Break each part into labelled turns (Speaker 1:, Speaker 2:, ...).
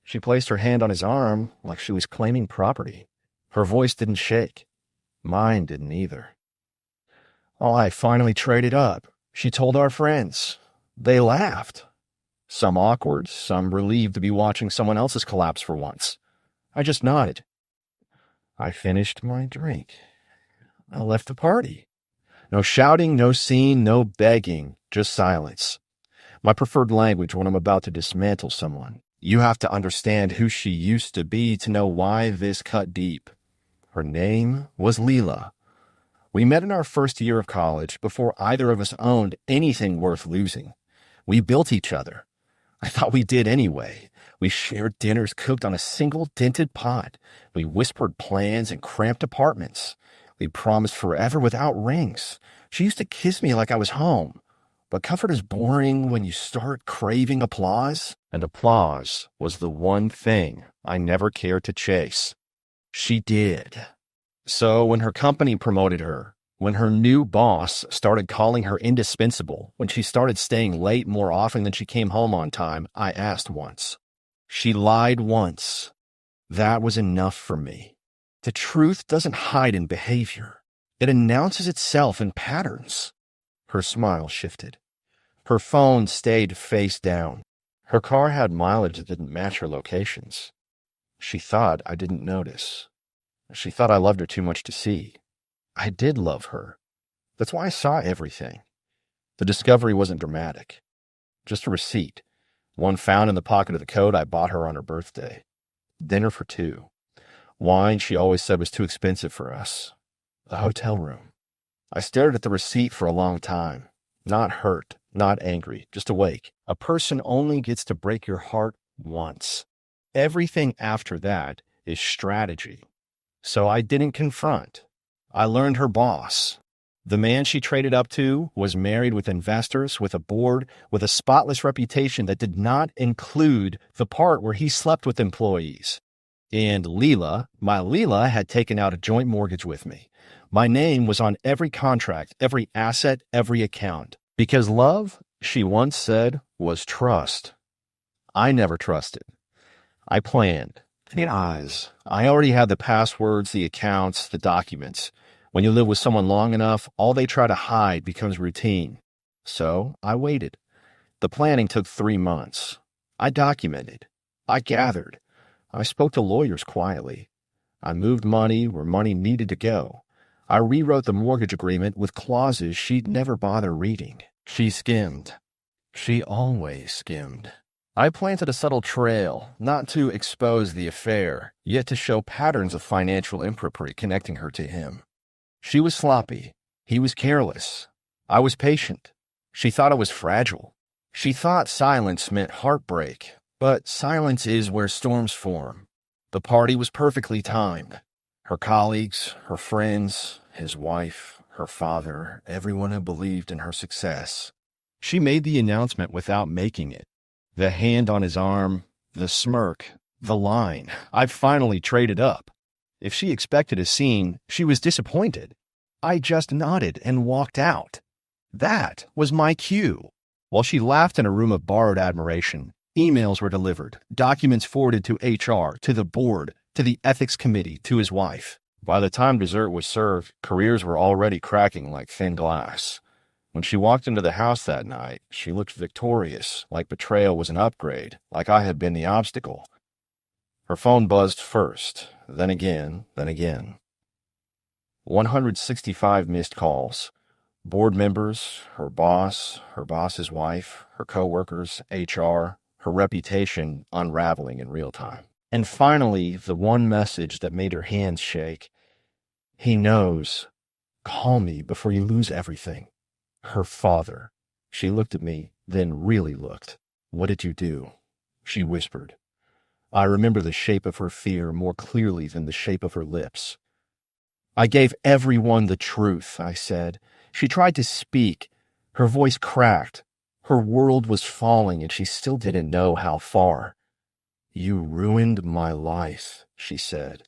Speaker 1: She placed her hand on his arm like she was claiming property. Her voice didn't shake. Mine didn't either. Oh, I finally traded up. She told our friends. They laughed. Some awkward, some relieved to be watching someone else's collapse for once. I just nodded. I finished my drink. I left the party. No shouting, no scene, no begging, just silence. My preferred language when I'm about to dismantle someone. You have to understand who she used to be to know why this cut deep. Her name was Leela. We met in our first year of college before either of us owned anything worth losing. We built each other. I thought we did anyway. We shared dinners cooked on a single dented pot. We whispered plans in cramped apartments. We promised forever without rings. She used to kiss me like I was home. But comfort is boring when you start craving applause. And applause was the one thing I never cared to chase. She did. So when her company promoted her, when her new boss started calling her indispensable, when she started staying late more often than she came home on time, I asked once. She lied once. That was enough for me. The truth doesn't hide in behavior. It announces itself in patterns. Her smile shifted. Her phone stayed face down. Her car had mileage that didn't match her locations. She thought I didn't notice. She thought I loved her too much to see. I did love her. That's why I saw everything. The discovery wasn't dramatic. Just a receipt. One found in the pocket of the coat I bought her on her birthday. Dinner for two. Wine she always said was too expensive for us. A hotel room. I stared at the receipt for a long time. Not hurt, not angry, just awake. A person only gets to break your heart once. Everything after that is strategy. So I didn't confront. I learned her boss. The man she traded up to was married with investors, with a board, with a spotless reputation that did not include the part where he slept with employees. And Leela, my Leela, had taken out a joint mortgage with me. My name was on every contract, every asset, every account. Because love, she once said, was trust. I never trusted. I planned. Eyes. I already had the passwords, the accounts, the documents. When you live with someone long enough, all they try to hide becomes routine. So I waited. The planning took 3 months. I documented. I gathered. I spoke to lawyers quietly. I moved money where money needed to go. I rewrote the mortgage agreement with clauses she'd never bother reading. She skimmed. She always skimmed. I planted a subtle trail, not to expose the affair, yet to show patterns of financial impropriety connecting her to him. She was sloppy. He was careless. I was patient. She thought I was fragile. She thought silence meant heartbreak, but silence is where storms form. The party was perfectly timed. Her colleagues, her friends, his wife, her father, everyone who believed in her success. She made the announcement without making it. The hand on his arm, the smirk, the line. I've finally traded up. If she expected a scene, she was disappointed. I just nodded and walked out. That was my cue. While she laughed in a room of borrowed admiration, emails were delivered, documents forwarded to HR, to the board, to the ethics committee, to his wife. By the time dessert was served, careers were already cracking like thin glass. When she walked into the house that night, she looked victorious, like betrayal was an upgrade, like I had been the obstacle. Her phone buzzed first, then again, then again. 165 missed calls. Board members, her boss's wife, her coworkers, HR, her reputation unraveling in real time. And finally, the one message that made her hands shake. He knows. Call me before you lose everything. Her father. She looked at me, then really looked. What did you do? She whispered. I remember the shape of her fear more clearly than the shape of her lips. I gave everyone the truth, I said. She tried to speak. Her voice cracked. Her world was falling, and she still didn't know how far. You ruined my life, she said.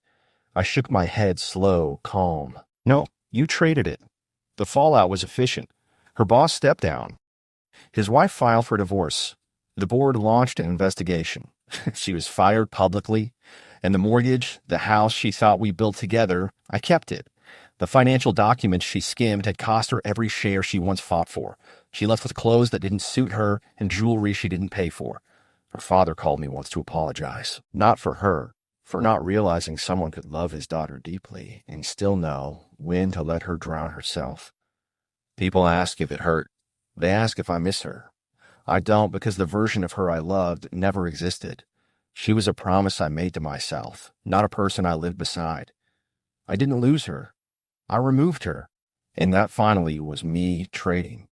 Speaker 1: I shook my head slow, calm. No, you traded it. The fallout was efficient. Her boss stepped down. His wife filed for divorce. The board launched an investigation. She was fired publicly, and the mortgage, the house she thought we built together, I kept it. The financial documents she skimmed had cost her every share she once fought for. She left with clothes that didn't suit her and jewelry she didn't pay for. Her father called me once to apologize. Not for her, for not realizing someone could love his daughter deeply and still know when to let her drown herself. People ask if it hurt. They ask if I miss her. I don't, because the version of her I loved never existed. She was a promise I made to myself, not a person I lived beside. I didn't lose her. I removed her. And that finally was me trading.